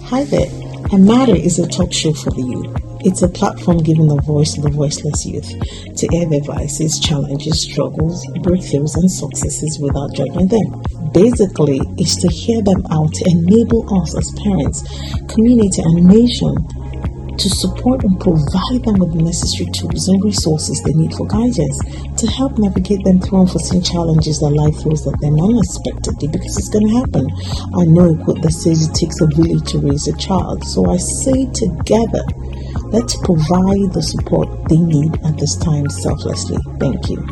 Hi there. I Matter is a talk show for the youth. It's a platform giving a voice to the voiceless youth to air their voices, challenges, struggles, breakthroughs, and successes without judging them. Basically, it's to hear them out to enable us as parents, community, and nation to support and provide them with the necessary tools and resources they need for guidance to help navigate them through unforeseen challenges that life throws at them unexpectedly, because it's going to happen. I know a quote that says it takes a village to raise a child, so I say together, let's provide the support they need at this time selflessly. Thank you.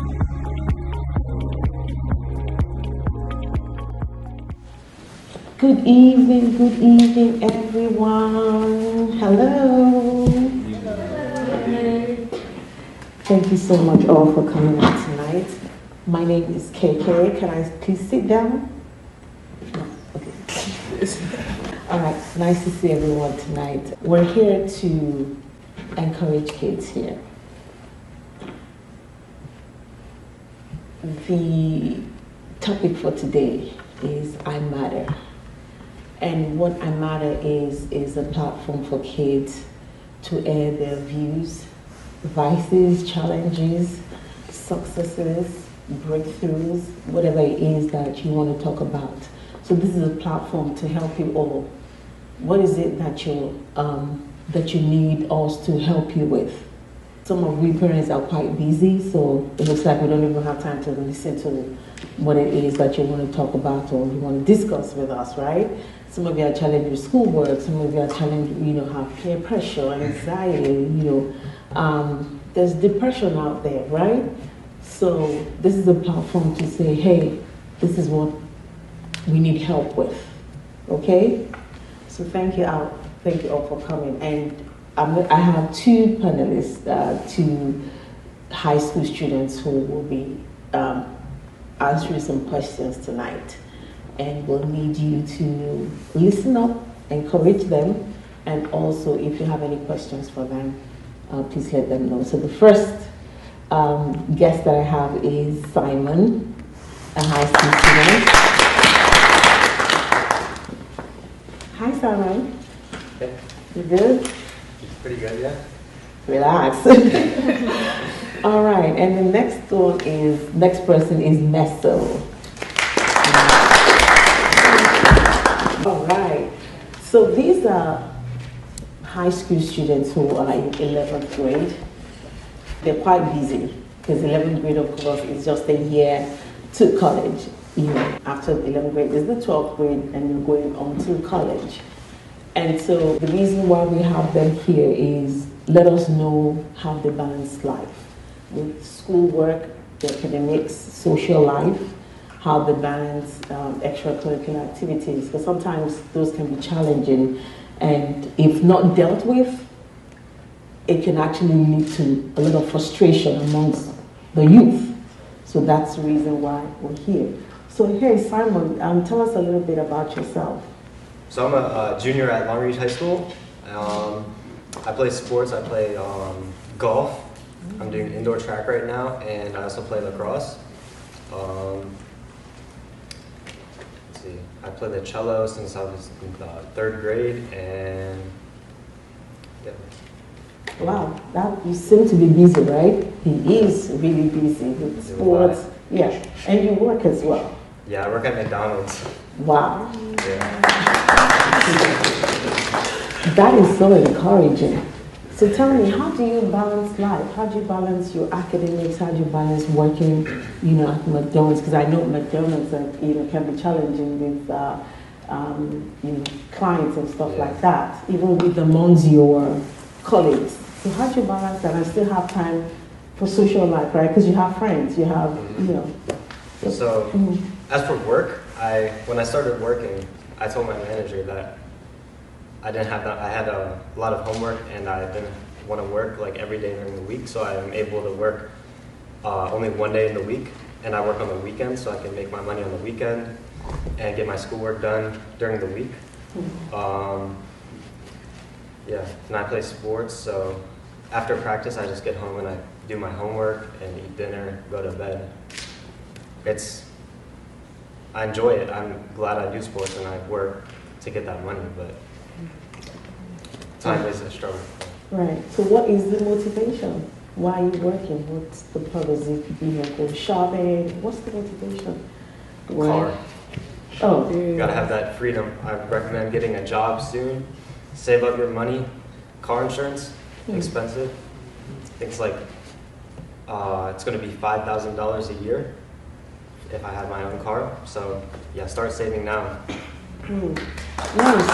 Good evening, everyone. Hello. Thank you so much all for coming out tonight. My name is KK. Can I please sit down? No. Okay. All right. Nice to see everyone tonight. We're here to encourage kids here. The topic for today is I Matter. And what I Matter is a platform for kids to air their views, vices, challenges, successes, breakthroughs, whatever it is that you want to talk about. So this is a platform to help you all. What is it that you need us to help you with? Some of we parents are quite busy, so it looks like we don't even have time to listen to what it is that you want to talk about or you want to discuss with us, right? Some of you are challenged with schoolwork, some of you are challenged, have peer pressure, anxiety, there's depression out there, right? So this is a platform to say, hey, this is what we need help with, okay? So thank you all for coming. And I have two panelists, two high school students who will be answering some questions tonight. And we'll need you to listen up, encourage them, and also if you have any questions for them, please let them know. So the first guest that I have is Simon, a high school student. Hi, Simon. Hey. You good? Pretty good, yeah. Relax. All right, and the next person is Meso. All right, so these are high school students who are in 11th grade. They're quite busy because 11th grade, of course, is just a year to college. After 11th grade is the 12th grade and you're going on to college. And so the reason why we have them here is let us know how they balance life with schoolwork, the academics, social life, how they balance extracurricular activities, because sometimes those can be challenging, and if not dealt with, it can actually lead to a lot of frustration amongst the youth. So that's the reason why we're here. So hey, Simon, tell us a little bit about yourself. So I'm a junior at Long Reach High School. I play sports. I play golf. I'm doing indoor track right now, and I also play lacrosse. I play the cello since I was in third grade, and yeah. Wow, you seem to be busy, right? He is really busy with sports. Yeah, and you work as well. Yeah, I work at McDonald's. Wow. Yeah. That is so encouraging. So tell me, how do you balance life? How do you balance your academics? How do you balance working, at McDonald's? Because I know McDonald's, can be challenging with, clients and stuff like that, even with amongst your colleagues. So how do you balance that and still have time for social life, right? Because you have friends, you have, So, as for work, when I started working, I told my manager that I had a lot of homework and I didn't want to work like every day during the week, so I'm able to work only one day in the week, and I work on the weekend so I can make my money on the weekend and get my schoolwork done during the week. And I play sports, so after practice I just get home and I do my homework and eat dinner, go to bed. I enjoy it. I'm glad I do sports and I work to get that money, but time is a struggle. Right. So what is the motivation? Why are you working? What's the purpose? Go shopping? What's the motivation? Car. Oh. You gotta have that freedom. I recommend getting a job soon. Save up your money. Car insurance, expensive. Things like it's gonna be $5,000 a year if I had my own car. So yeah, start saving now. Nice.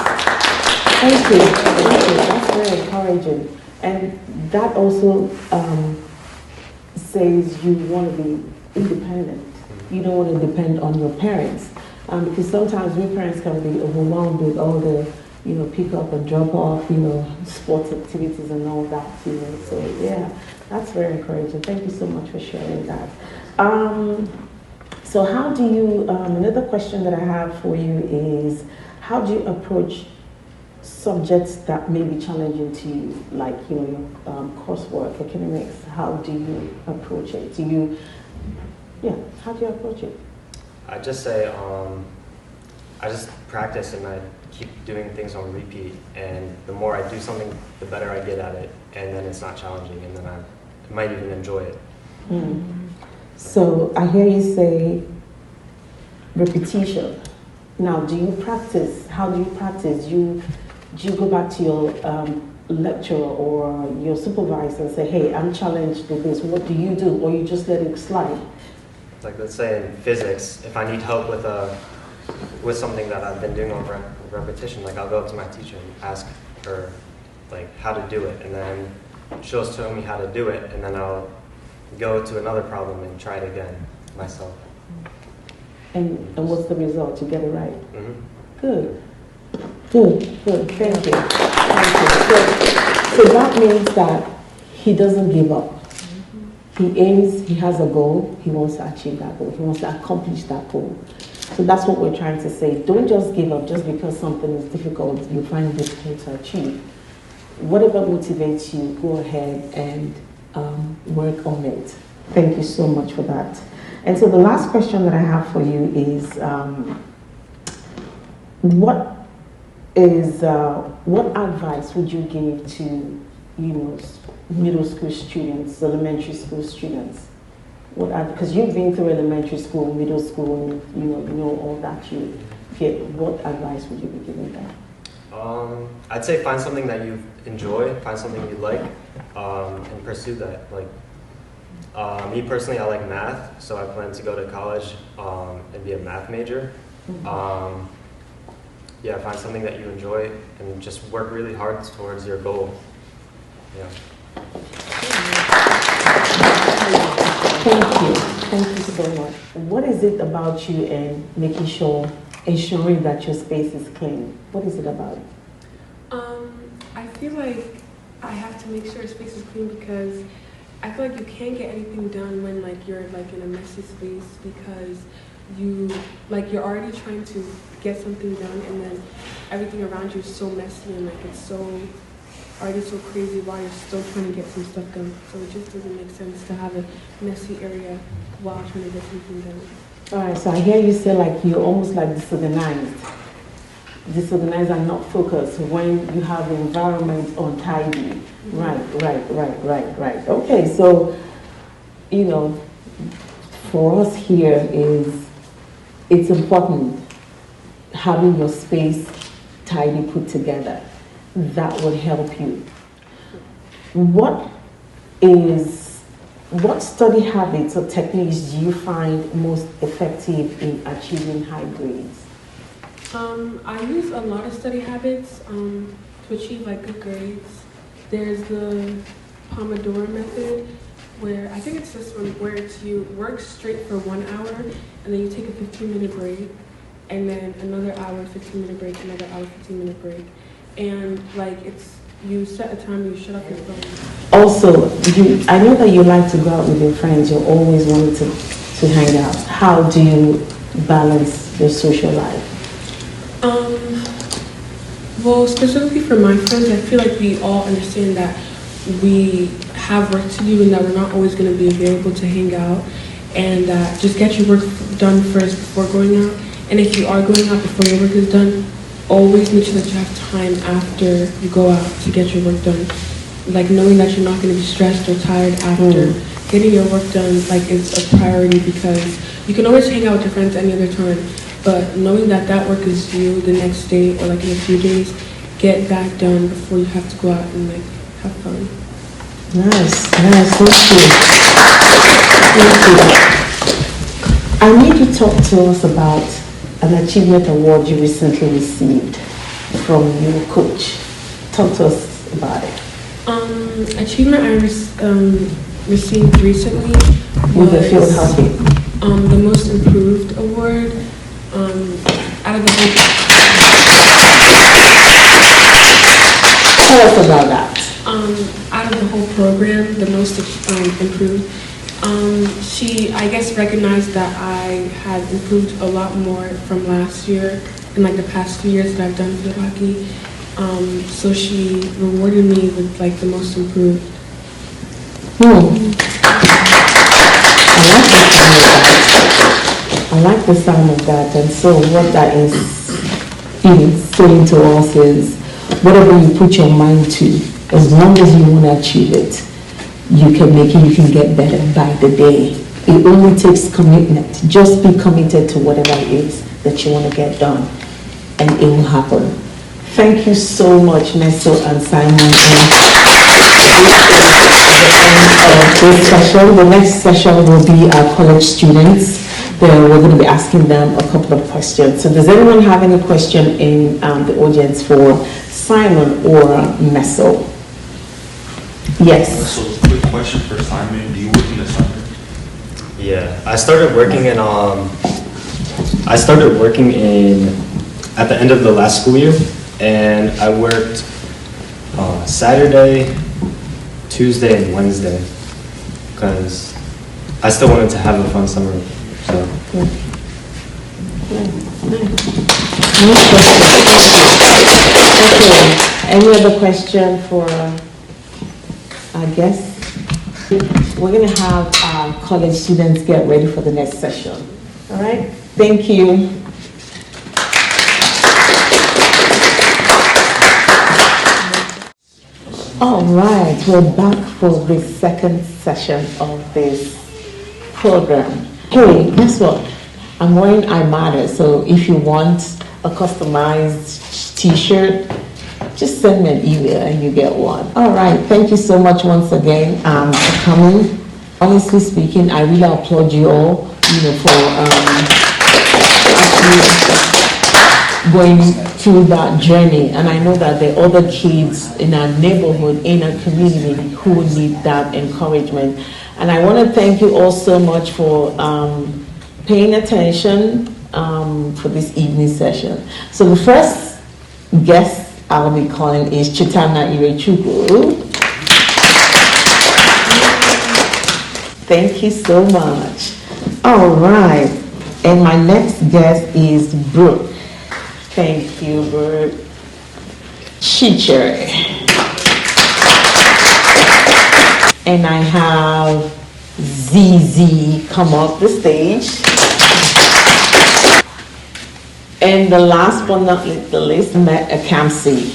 Thank you. That's very encouraging. And that also says you want to be independent. You don't want to depend on your parents. Because sometimes we parents can be overwhelmed with all the, pick up and drop off, sports activities and all that, So yeah, that's very encouraging. Thank you so much for sharing that. So how do you, another question that I have for you is, how do you approach subjects that may be challenging to you, like, your coursework, academics? How do you approach it? How do you approach it? I just say, I just practice and I keep doing things on repeat. And the more I do something, the better I get at it. And then it's not challenging, and then I might even enjoy it. So I hear you say repetition. Now, do you practice? How do you practice? Do you go back to your lecturer or your supervisor and say, hey, I'm challenged with this. What do you do? Or you just let it slide? Like, let's say in physics, if I need help with something that I've been doing on repetition, like I'll go up to my teacher and ask her like how to do it, and then she'll show me how to do it, and then I'll go to another problem and try it again myself. And what's the result? You get it right? Good. Thank you. So that means that he doesn't give up. He aims, he has a goal, he wants to achieve that goal, he wants to accomplish that goal. So that's what we're trying to say. Don't just give up just because something is difficult, you find it difficult to achieve. Whatever motivates you, go ahead and work on it. Thank you so much for that. And so the last question that I have for you is, what advice would you give to, middle school students, elementary school students? Because you've been through elementary school, middle school, and you know all that you get. What advice would you be giving them? I'd say find something that you enjoy, find something you like, and pursue that. Like me personally, I like math, so I plan to go to college and be a math major. Find something that you enjoy and just work really hard towards your goal. Yeah. Thank you so much. What is it about you and ensuring that your space is clean? What is it about it? I feel like I have to make sure space is clean because I feel like you can't get anything done when you're in a messy space because you're already trying to get something done and then everything around you is so messy and it's so already so crazy while you're still trying to get some stuff done. So it just doesn't make sense to have a messy area while trying to get something done. All right, so I hear you say you're almost disorganized. Disorganized and not focused when you have the environment untidy. Right. Okay, so, for us here it's important having your space tidy, put together. That would help you. What study habits or techniques do you find most effective in achieving high grades? I use a lot of study habits to achieve good grades. There's the Pomodoro method, where I think it's this one where you work straight for 1 hour and then you take a 15-minute break, and then another hour, 15-minute break, another hour, 15-minute break. And you set a time, you shut off your phone. Also, I know that you like to go out with your friends. You're always wanting to hang out. How do you balance your social life? Well, specifically for my friends, I feel like we all understand that we have work to do and that we're not always going to be available to hang out, and just get your work done first before going out. And if you are going out before your work is done, always make sure that you have time after you go out to get your work done. Like knowing that you're not going to be stressed or tired after getting your work done, like is a priority, because you can always hang out with your friends any other time, but knowing that that work is due the next day or like in a few days, get that done before you have to go out and like have fun. Nice, thank you. Thank you. I need you to talk to us about an achievement award you recently received from your coach. Talk to us about it. Achievement I received recently With the field was hockey. The most improved award out of the whole. Tell us about that. Out of the whole program, the most improved. She, I guess, recognized that I had improved a lot more from last year and like the past few years that I've done field hockey. So she rewarded me with like the most improved. I like the sound of that. And so what that is saying to us is, whatever you put your mind to, as long as you want to achieve it, you can make it, you can get better by the day. It only takes commitment. Just be committed to whatever it is that you want to get done, and it will happen. Thank you so much, Meso and Simon. This session. The next session will be our college students. Then we're going to be asking them a couple of questions. So does anyone have any question in the audience for Simon or Meso? Yes. So, quick question for Simon. Do you work in the summer? Yeah, I started working at the end of the last school year, and I worked Saturday, Tuesday, and Wednesday, because I still wanted to have a fun summer. So. Okay. Any other question for our guests? We're going to have our college students get ready for the next session. All right? Thank you. All right, we're back for the second session of this program. Hey, guess what? I'm wearing I Matter, so if you want a customized t-shirt, just send me an email and you get one. All right, thank you so much once again for coming. Honestly speaking, I really applaud you all, for actually going through that journey. And I know that there are other kids in our neighborhood, in our community who need that encouragement. And I want to thank you all so much for paying attention for this evening session. So the first guest I'll be calling is Chitana Irechukwu. Thank you so much. All right. And my next guest is Brooke. Thank you, Brooke. Chicher. And I have ZZ come up the stage. And the last but not the least, Matt Akamsi.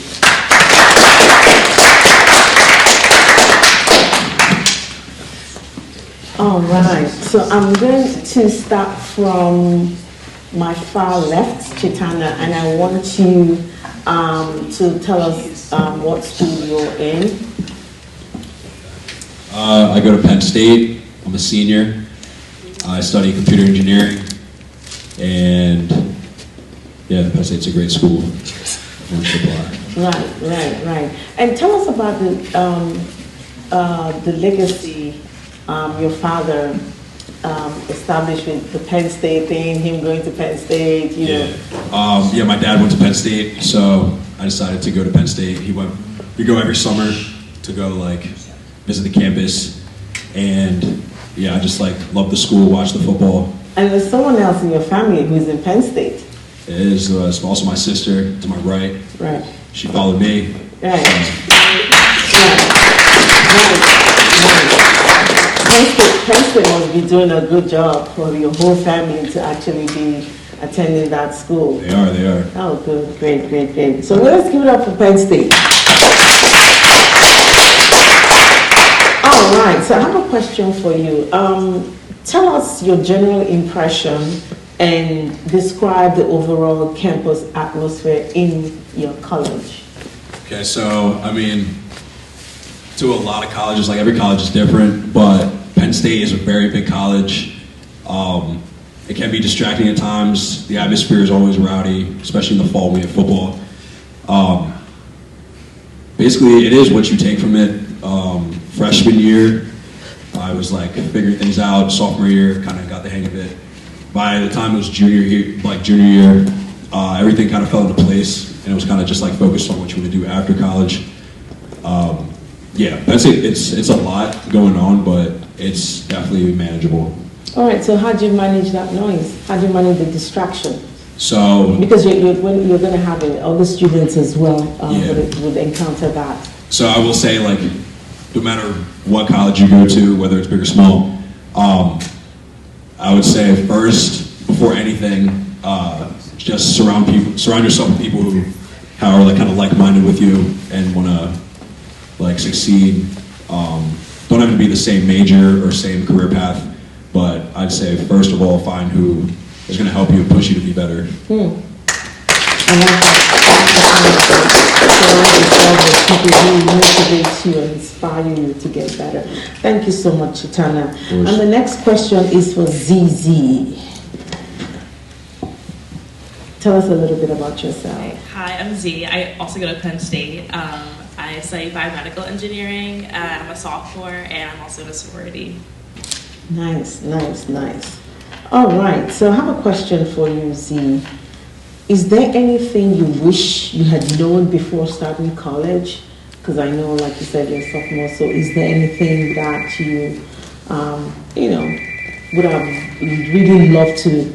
All right, so I'm going to start from my far left, Chitana, and I want you to tell us what school you're in. I go to Penn State. I'm a senior. I study computer engineering, and yeah, Penn State's a great school. Right. And tell us about the legacy your father established with the Penn State thing, him going to Penn State, you know. Yeah, my dad went to Penn State, so I decided to go to Penn State. We go every summer to go visit the campus, and yeah, I just love the school, watch the football. And there's someone else in your family who's in Penn State. It is also my sister to my right. Right. She followed me. Right. Penn State must be doing a good job for your whole family to actually be attending that school. They are. Oh, good, great. So let's give it up for Penn State. All right, so I have a question for you. Tell us your general impression and describe the overall campus atmosphere in your college. Okay, so, I mean, to a lot of colleges, like every college is different, but Penn State is a very big college. It can be distracting at times. The atmosphere is always rowdy, especially in the fall when we have football. Basically, it is what you take from it. Freshman year, I was like figuring things out. Sophomore year, kind of got the hang of it. By the time it was junior year, everything kind of fell into place, and it was kind of just like focused on what you want to do after college. Yeah, that's it. It's a lot going on, but it's definitely manageable. All right, so how do you manage that noise? How do you manage the distraction? So Because you're going to have other students as well would encounter that. So I will say, like, no matter what college you go to, whether it's big or small, I would say first, before anything, just surround yourself with people who are like kind of like-minded with you and want to like succeed. Don't have to be the same major or same career path, but I'd say first of all, find who is going to help you and push you to be better. I like that. People who motivate you and inspire you to get better. Thank you so much, Chitana. And the next question is for ZZ. Tell us a little bit about yourself. Hi, I'm Z. I also go to Penn State. I study biomedical engineering. I'm a sophomore, and I'm also in a sorority. Nice. All right, so I have a question for you, Z. Is there anything you wish you had known before starting college? Because I know, like you said, you're a sophomore, so is there anything that you, would have really loved to,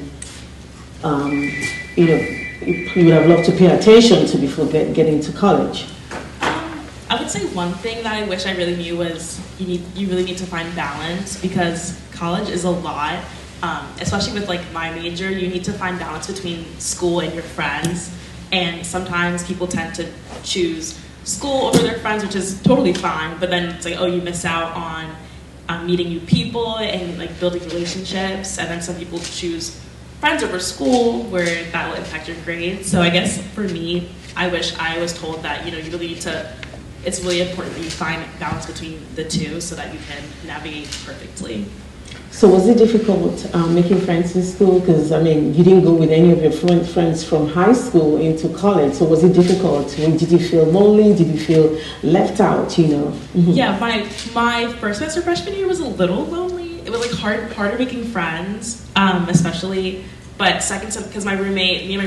you would have loved to pay attention to before getting to college? I would say one thing that I wish I really knew was you really need to find balance, because college is a lot. Especially with like my major, you need to find balance between school and your friends, and sometimes people tend to choose school over their friends, which is totally fine, but then it's like, oh, you miss out on meeting new people and like building relationships, and then some people choose friends over school where that will impact your grades. So I guess for me, I wish I was told that you really need to, it's really important that you find balance between the two so that you can navigate perfectly. So was it difficult making friends in school? Because, I mean, you didn't go with any of your friends from high school into college. So was it difficult? Did you feel lonely? Did you feel left out, Mm-hmm. Yeah, my first semester freshman year was a little lonely. It was like harder making friends, especially. But second semester, because me and my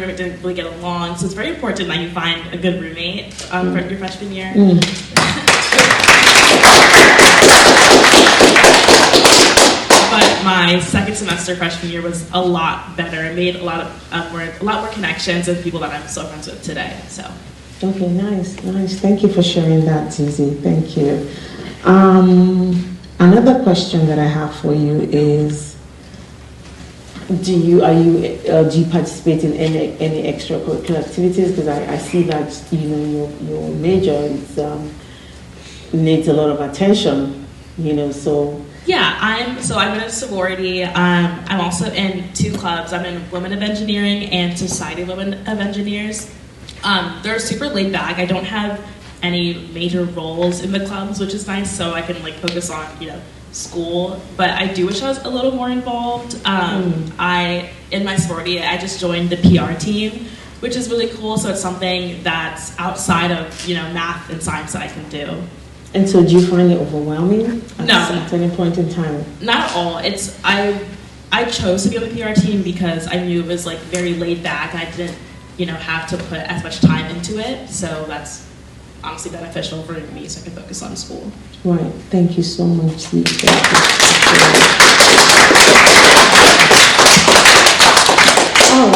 roommate didn't really get along. So it's very important that you find a good roommate for your freshman year. But my second semester freshman year was a lot better. I made a lot more connections with people that I'm still friends with today. So. Okay, nice. Thank you for sharing that, Zizi. Thank you. Another question that I have for you is, do you participate in any extracurricular activities? Because I see that your major needs a lot of attention. So. Yeah, I'm in a sorority. I'm also in 2 clubs. I'm in Women of Engineering and Society of Women of Engineers. They're super laid back. I don't have any major roles in the clubs, which is nice, so I can focus on school. But I do wish I was a little more involved. In my sorority, I just joined the PR team, which is really cool. So it's something that's outside of math and science that I can do. And so do you find it overwhelming at any point in time? Not at all. I chose to be on the PR team because I knew it was very laid back, and I didn't have to put as much time into it. So that's honestly beneficial for me, so I can focus on school. Right. Thank you so much. All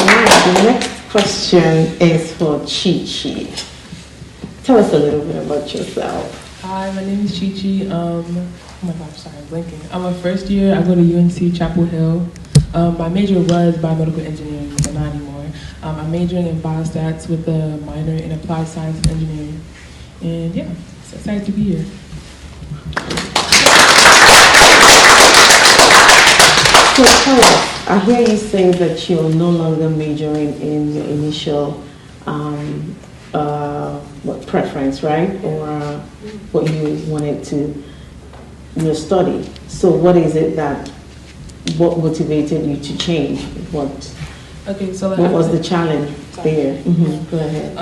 right. The next question is for Chi. Tell us a little bit about yourself. Hi, my name is Chi. Oh my gosh, sorry, I'm blinking. I'm a first year. I go to UNC Chapel Hill. My major was biomedical engineering, and not anymore. I'm majoring in biostats with a minor in applied science and engineering. And yeah, it's excited to be here. So tell us, I hear you say that you're no longer majoring in your initial preference, right? Or what you wanted to study. So what is it what motivated you to change? What was the challenge there? Go ahead.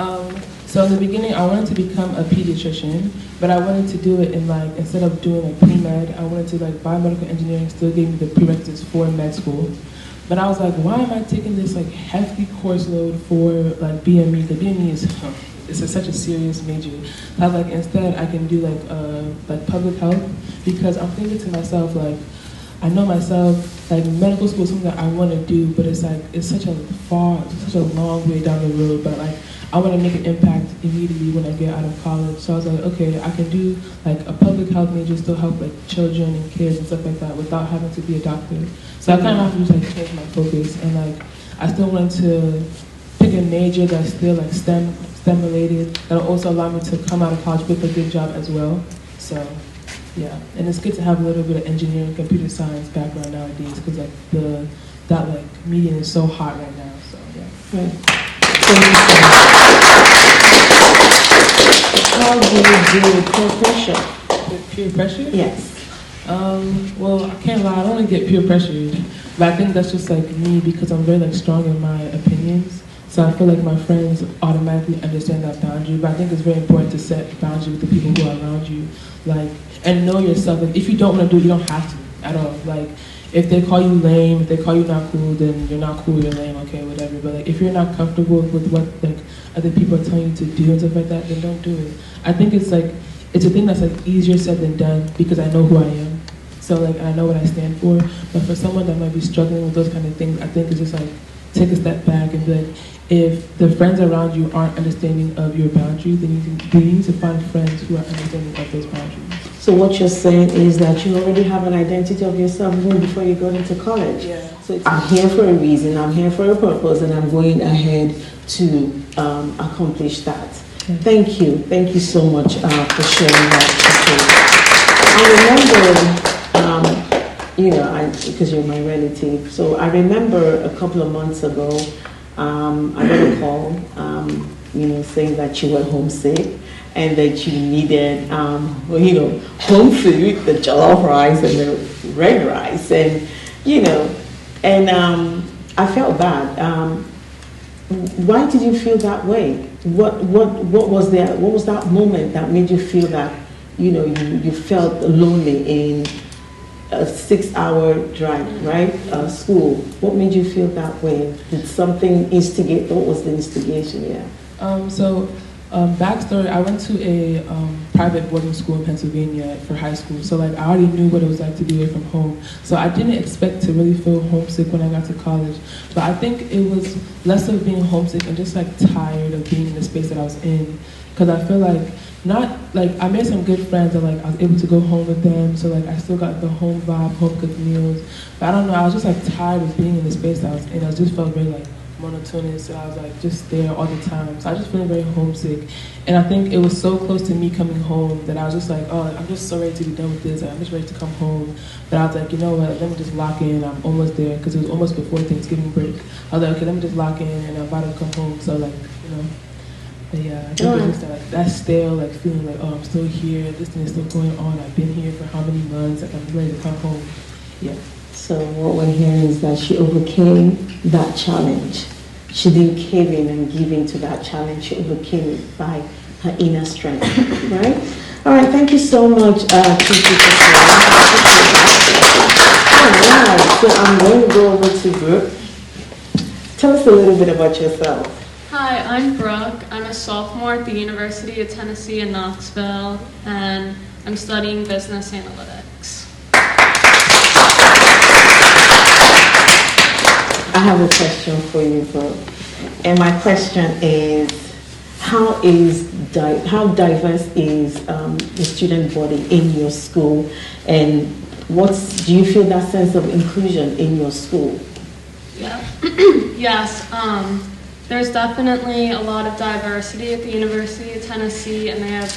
So in the beginning, I wanted to become a pediatrician, but I wanted to do it in instead of doing pre-med, I wanted to biomedical engineering still gave me the prerequisites for med school. But I was like, why am I taking this hefty course load for BME? The BME is such a serious major. I was like, instead I can do public health, because I'm thinking to myself I know myself, medical school is something that I want to do, but it's such a long way down the road. But I want to make an impact immediately when I get out of college. So I was like, okay, I can do a public health major, still help children and kids and stuff like that without having to be a doctor. So I kind of have to just change my focus, and I still wanted to pick a major that's still STEM related, that'll also allow me to come out of college with a good job as well. So yeah, and it's good to have a little bit of engineering, computer science background nowadays, because that median is so hot right now. So yeah. Right. How do you deal with peer pressure? With peer pressure? Yes. Well, I can't lie, I don't really get peer pressured, but I think that's just me, because I'm very strong in my opinions. So I feel my friends automatically understand that boundary, but I think it's very important to set boundaries with the people who are around you, and know yourself. If you don't want to do it, you don't have to at all. If they call you lame, if they call you not cool, then you're not cool, you're lame, okay, whatever. But if you're not comfortable with what other people are telling you to do and stuff like that, then don't do it. I think it's it's a thing that's easier said than done, because I know who I am. So I know what I stand for. But for someone that might be struggling with those kind of things, I think it's just take a step back and be if the friends around you aren't understanding of your boundaries, then you need to find friends who are understanding of those boundaries. So what you're saying is that you already have an identity of yourself even before you got into college. Yeah. So I'm here for a reason, I'm here for a purpose, and I'm going ahead to accomplish that. Okay. Thank you so much for sharing that. I remember, because you're my relative, so I remember a couple of months ago, I got a call, saying that you were homesick and that you needed, home food, the jollof rice and the red rice, and I felt bad. Why did you feel that way? What was there? What was that moment that made you feel that you felt lonely in a 6-hour drive, right? School. What made you feel that way? Did something instigate? What was the instigation? Yeah. Backstory, I went to a private boarding school in Pennsylvania for high school. So I already knew what it was like to be away from home. So I didn't expect to really feel homesick when I got to college. But I think it was less of being homesick and just tired of being in the space that I was in. Because I feel I made some good friends and I was able to go home with them. So I still got the home vibe, home cooked meals. But I don't know, I was just tired of being in the space that I was in. I just felt very monotonous, and I was just there all the time. So I was just feeling very homesick. And I think it was so close to me coming home that I was just I'm just so ready to be done with this. I'm just ready to come home. But I was you know what, let me just lock in. I'm almost there, because it was almost before Thanksgiving break. I was okay, let me just lock in, and I'm about to come home. So but yeah, I think it was just that stale, feeling oh, I'm still here, this thing is still going on, I've been here for how many months, I'm ready to come home. Yeah. So what we're hearing is that she overcame that challenge. She didn't cave in and give in to that challenge. She overcame it by her inner strength, right? All right, thank you so much, Kiki, for sharing. All right, so I'm going to go over to Brooke. Tell us a little bit about yourself. Hi, I'm Brooke. I'm a sophomore at the University of Tennessee in Knoxville, and I'm studying business analytics. I have a question for you, Brooke. And my question is, how diverse is the student body in your school, and do you feel that sense of inclusion in your school? Yeah. Yes, there's definitely a lot of diversity at the University of Tennessee, and they have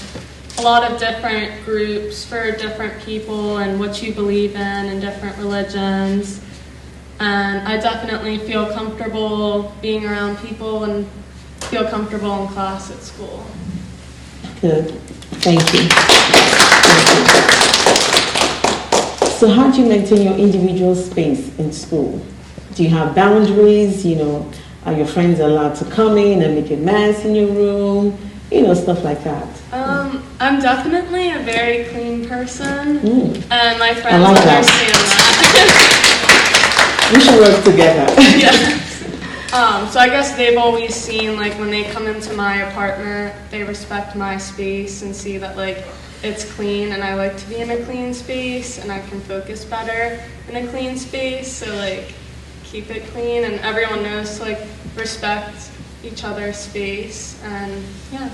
a lot of different groups for different people and what you believe in and different religions. And I definitely feel comfortable being around people and feel comfortable in class at school. Good. Thank you. So how do you maintain your individual space in school? Do you have boundaries? Are your friends allowed to come in and make a mess in your room? Stuff like that. I'm definitely a very clean person, and my friends like that. understand that. We should work together. Yeah. So I guess they've always seen, like, when they come into my apartment, they respect my space and see that, like, it's clean, and I like to be in a clean space, and I can focus better in a clean space, so, like, keep it clean, and everyone knows to, like, respect each other's space, and, yeah.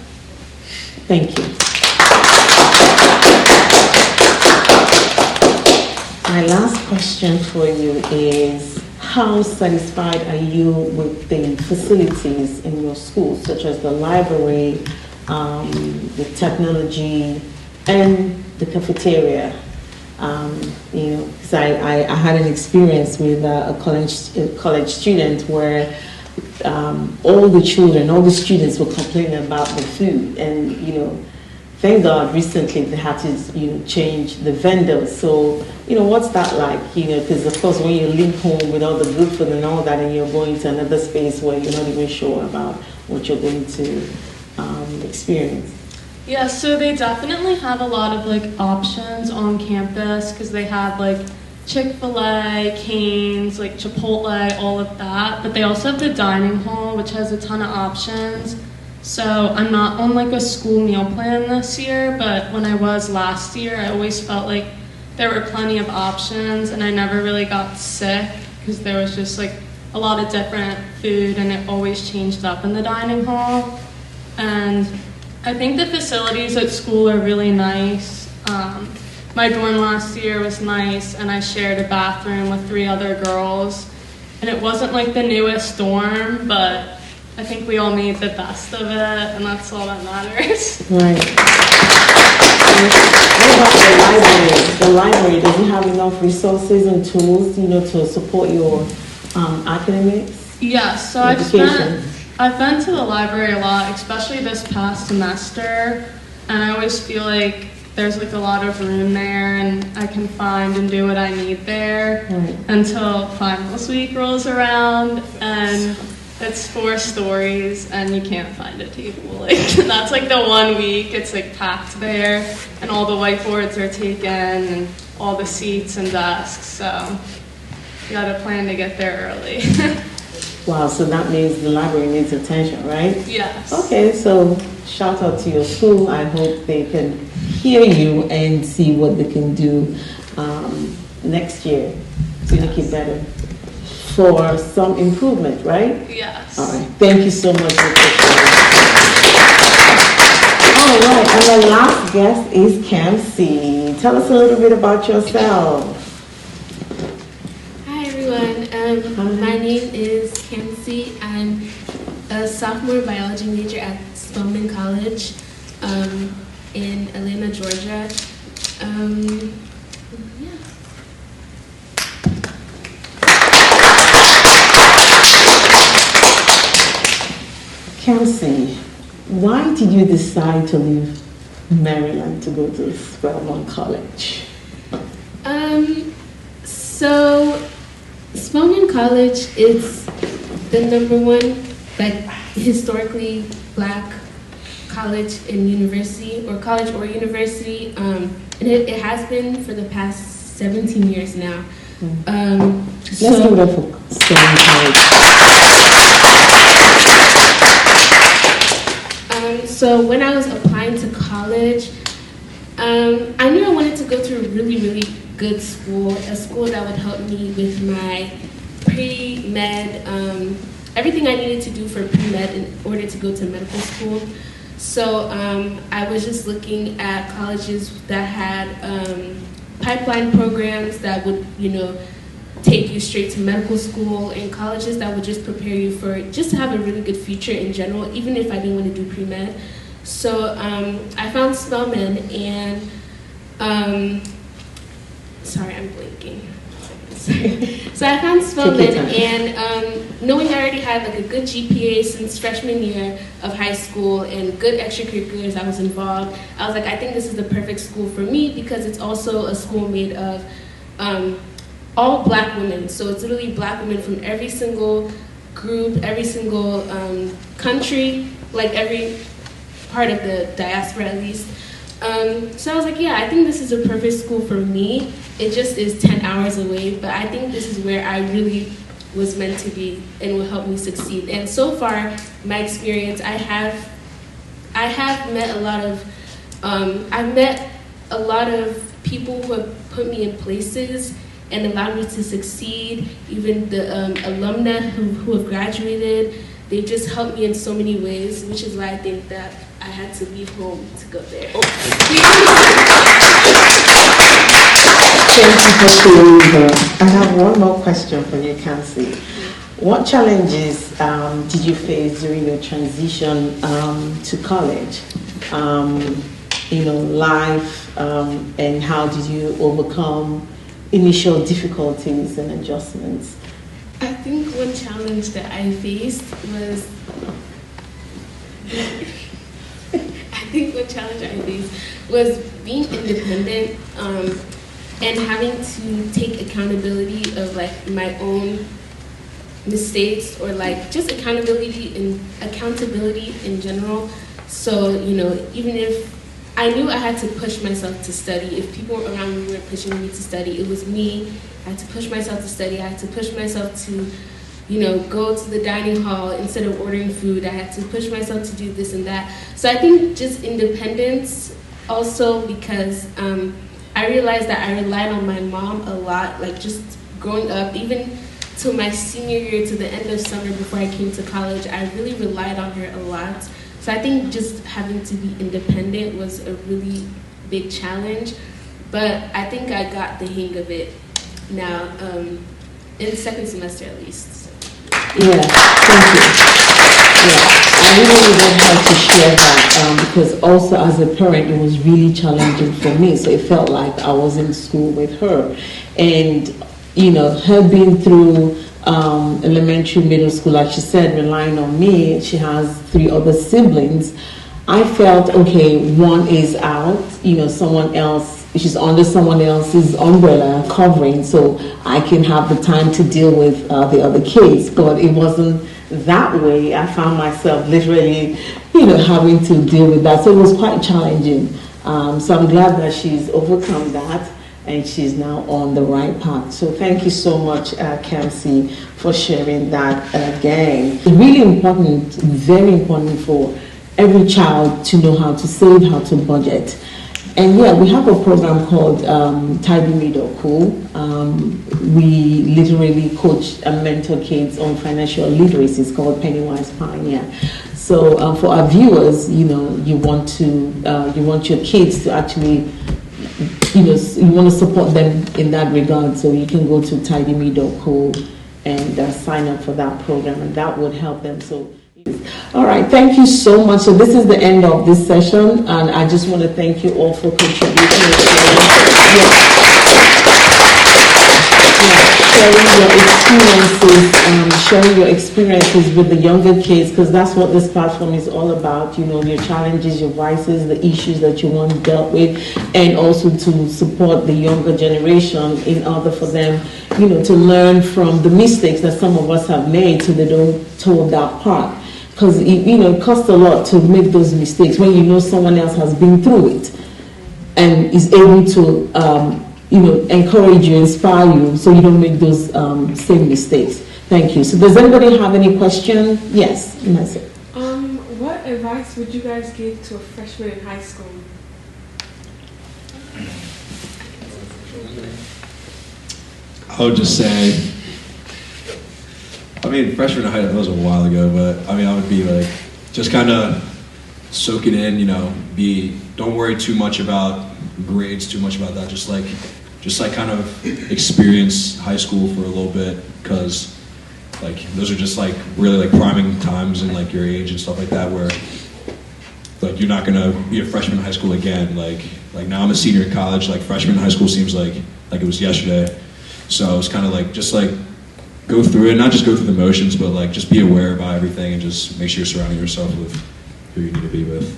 Thank you. My last question for you is, how satisfied are you with the facilities in your school, such as the library, the technology, and the cafeteria? Because I had an experience with a college student where all the students were complaining about the food, and thank God recently they had to change the vendors. So what's that like? Because of course when you leave home with all the good food and all that, and you're going to another space where you're not even sure about what you're going to experience. Yeah, so they definitely have a lot of like options on campus because they have like Chick-fil-A, Cane's, like Chipotle, all of that. But they also have the dining hall, which has a ton of options. So I'm not on like a school meal plan this year, but when I was last year, I always felt like there were plenty of options, and I never really got sick because there was just like a lot of different food, and it always changed up in the dining hall. And I think the facilities at school are really nice. My dorm last year was nice, and I shared a bathroom with 3 other girls. And it wasn't like the newest dorm, but I think we all made the best of it, and that's all that matters. Right. What about the library? The library, does it have enough resources and tools, to support your academics? Yeah, so I've been to the library a lot, especially this past semester, and I always feel like there's like a lot of room there, and I can find and do what I need there until finals week rolls around, and it's 4 stories, and you can't find a table. Like that's like the 1 week it's like packed there, and all the whiteboards are taken, and all the seats and desks. So you gotta plan to get there early. Wow, so that means the library needs attention, right? Yes. Okay, so shout out to your school. I hope they can hear you and see what they can do next year to make it better for some improvement, right? Yes. All right, thank you so much. All right, and the last guest is Kamsi. Tell us a little bit about yourself. Hi everyone, my name is Kamsi. I'm a sophomore biology major at Spelman College in Atlanta, Georgia. Kamsi, why did you decide to leave Maryland to go to Spelman College? So Spelman College is the #1 historically Black college and university, or college or university, and it has been for the past 17 years now. Let's give it up for Spelman College. So when I was applying to college, I knew I wanted to go to a really, really good school, a school that would help me with my pre-med, everything I needed to do for pre-med in order to go to medical school. So I was just looking at colleges that had pipeline programs that would, take you straight to medical school, and colleges that would just prepare you for just to have a really good future in general, even if I didn't want to do pre-med. So I found Spelman, and sorry, I'm blanking. So I found Spelman, and knowing I already had like a good GPA since freshman year of high school and good extracurriculars I was involved, I was like, I think this is the perfect school for me because it's also a school made of all black women. So it's literally black women from every single group, every single country, like every part of the diaspora at least. So I was like, yeah, I think this is a perfect school for me. It just is 10 hours away, but I think this is where I really was meant to be and will help me succeed. And so far, my experience, I have met a lot of, I've met a lot of people who have put me in places and allowed me to succeed. Even the alumni who have graduated, they just helped me in so many ways, which is why I think that I had to leave home to go there. Thank you for sharing that. I have one more question for you, Kansi. What challenges did you face during your transition to college? Life, and how did you overcome initial difficulties and adjustments? I think one challenge that I faced was being independent and having to take accountability of like my own mistakes or like just accountability in general. So, even if I knew I had to push myself to study, if people around me were pushing me to study, it was me. I had to push myself to study. I had to push myself to, go to the dining hall instead of ordering food. I had to push myself to do this and that. So I think just independence also because I realized that I relied on my mom a lot, like just growing up, even till my senior year, to the end of summer before I came to college, I really relied on her a lot. So I think just having to be independent was a really big challenge, but I think I got the hang of it now, in the second semester at least. So. Yeah, thank you. Yeah, I really would like to share that because also as a parent, it was really challenging for me. So it felt like I was in school with her, and her being through elementary, middle school, like she said, relying on me. She has 3 other siblings. I felt, okay, one is out, someone else, she's under someone else's umbrella covering, so I can have the time to deal with the other kids. But it wasn't that way. I found myself literally, having to deal with that. So it was quite challenging. So I'm glad that she's overcome that and she's now on the right path. So thank you so much, Kamsi, for sharing that again. It's really important, very important for every child to know how to save, how to budget. And yeah, we have a program called Tidy Middle Cool. We literally coach and mentor kids on financial literacy. It's called Pennywise Pioneer. So for our viewers, you want your kids to actually, you want to support them in that regard. So you can go to Tidy Middle Cool and sign up for that program, and that would help them. So. All right, thank you so much. So this is the end of this session, and I just want to thank you all for contributing. Sharing your experiences with the younger kids, because that's what this platform is all about. Your challenges, your vices, the issues that you want dealt with, and also to support the younger generation in order for them, to learn from the mistakes that some of us have made, so they don't toe that path. Because it costs a lot to make those mistakes when someone else has been through it and is able to encourage you, inspire you, so you don't make those same mistakes. Thank you. So does anybody have any question? Yes, Nancy. What advice would you guys give to a freshman in high school? I would just say, freshman in high school, that was a while ago, but I would be like, just kind of soak it in, don't worry too much about grades, too much about that. Just like just like kind of experience high school for a little bit, because like those are just like really like priming times in like your age and stuff like that, where like you're not gonna be a freshman in high school again. Like now I'm a senior in college. Like freshman in high school seems like it was yesterday. So it's kind of like just like go through it, not just go through the motions, but like just be aware about everything and just make sure you're surrounding yourself with who you need to be with.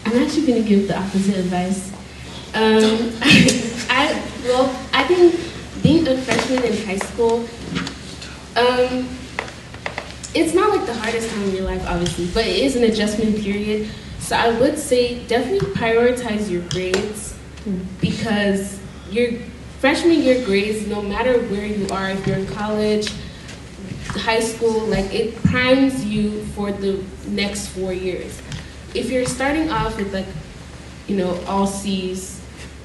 I'm actually going to give the opposite advice. I think being a freshman in high school, it's not like the hardest time in your life, obviously, but it is an adjustment period. So I would say definitely prioritize your grades, because your freshman year grades, no matter where you are, if you're in college, high school, like it primes you for the next 4 years. If you're starting off with like, all C's,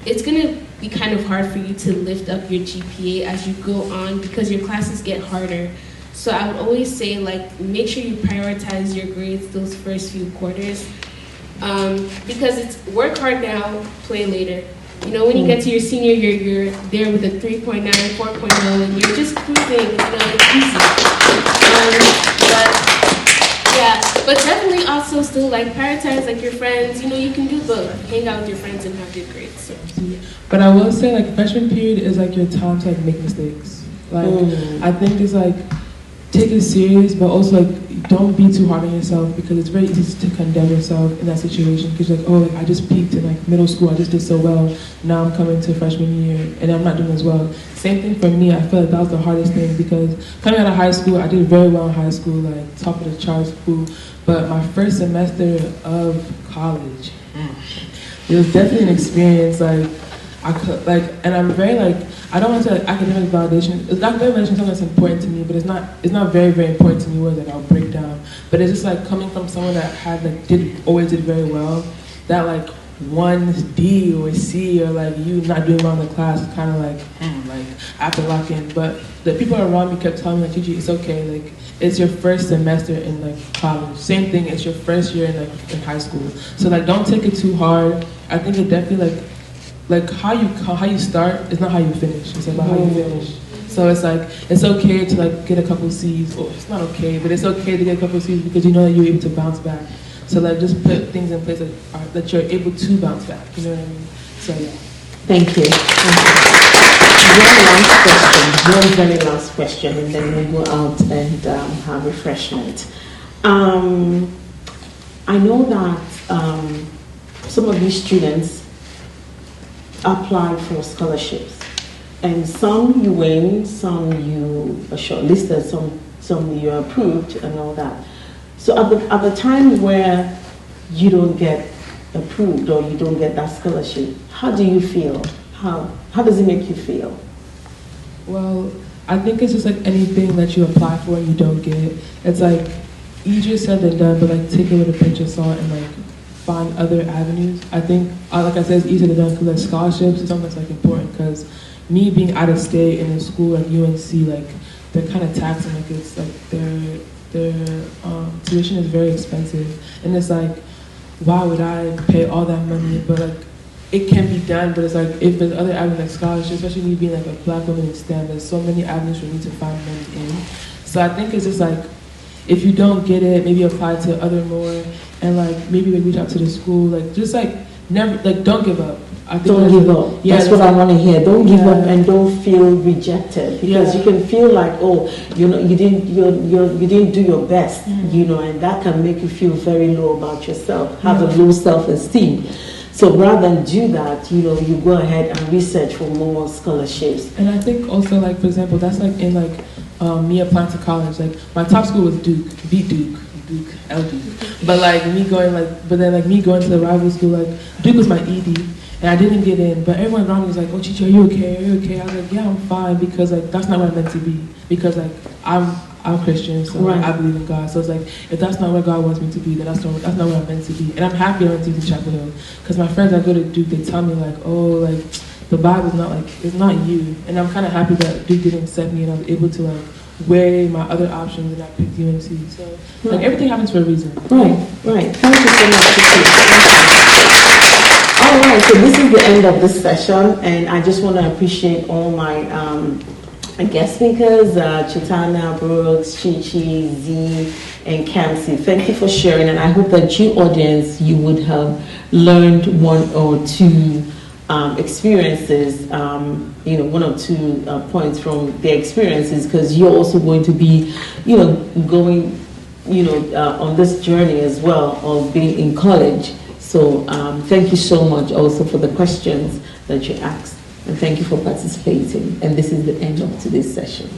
it's gonna be kind of hard for you to lift up your GPA as you go on, because your classes get harder. So I would always say, like, make sure you prioritize your grades those first few quarters, because it's work hard now, play later. When you get to your senior year, you're there with a 3.9, 4.0, and you're just cruising, it's easy. But definitely also still like prioritize like your friends. You can do both. Hang out with your friends and have good grades. So. But I will say, like, freshman period is like your time to like make mistakes. Like I think it's like take it serious, but also like don't be too hard on yourself, because it's very easy to condemn yourself in that situation. Because like, oh, like, I just peaked in like middle school, I just did so well. Now I'm coming to freshman year and I'm not doing as well. Same thing for me. I feel like that was the hardest thing, because coming out of high school, I did very well in high school, like top of the charts, cool. But my first semester of college, it was definitely an experience. Like I could and I'm very like, I don't want to say like academic validation. Academic validation is something that's important to me, but it's not very, very important to me, where like I'll break down. But it's just like coming from someone that had like always did very well, that like one D or C, or like you not doing well in the class is kind of like like I have to lock in. But the people around me kept telling me like, Gigi, it's okay, like it's your first semester in like college. Same thing, it's your first year in high school. So like don't take it too hard. I think it definitely like how you start is not how you finish. It's about how you finish. So it's like it's okay to like get a couple C's. Or it's not okay, but it's okay to get a couple C's, because you know that you're able to bounce back. So like just put things in place that you're able to bounce back. You know what I mean? So yeah. Thank you. One very last question, and then we'll go out and have refreshment. I know that some of these students apply for scholarships, and some you win, some you are shortlisted, some you are approved, and all that. So at the time where you don't get approved or you don't get that scholarship, how do you feel? How does it make you feel? Well, I think it's just like anything that you apply for and you don't get. It's like easier said than done, but like take it with a pinch of salt and like find other avenues. I think, like I said, it's easier than done, because like scholarships is something that's like important. Because me being out of state in a school like UNC, like they're kind of taxing. Like it's like their tuition is very expensive, and it's like, why would I pay all that money? But like it can be done, but it's like if there's other avenues like scholarships, especially me being like a black woman in STEM, there's so many avenues for me to find money in. So I think it's just like, if you don't get it, maybe apply to other more, and like maybe reach out to the school, like just like never, like don't give up. I think don't give up. Yeah, that's what I want to hear. Don't give up Yeah. and don't feel rejected, because you can feel like, oh, you didn't do your best, and that can make you feel very low about yourself, have a low self-esteem. So rather than do that, you go ahead and research for more scholarships. And I think also, like, for example, that's like in like me applying to college. Like my top school was Duke, L Duke. But like me going to the rival school, like Duke was my ED, and I didn't get in. But everyone around me was like, "Oh, Chichi, are you okay? Are you okay?" I was like, "Yeah, I'm fine," because like that's not where I'm meant to be. Because like I'm Christian, so right. I believe in God. So it's like, if that's not where God wants me to be, then that's not where I'm meant to be. And I'm happy I went to Chapel Hill, because my friends that go to Duke, they tell me like, oh, like the Bible's not like, it's not you. And I'm kind of happy that Duke didn't accept me, and I was able to like weigh my other options and I picked UNC. So like everything happens for a reason. Right. Thank you so much. All right, so this is the end of this session, and I just want to appreciate all my guest speakers, Chitana, Brooks, Chichi, Z, and Kamsi. Thank you for sharing, and I hope that you, audience, you would have learned one or two experiences, one or two points from their experiences, because you're also going to be, going, on this journey as well of being in college. So thank you so much also for the questions that you asked, and thank you for participating. And this is the end of today's session.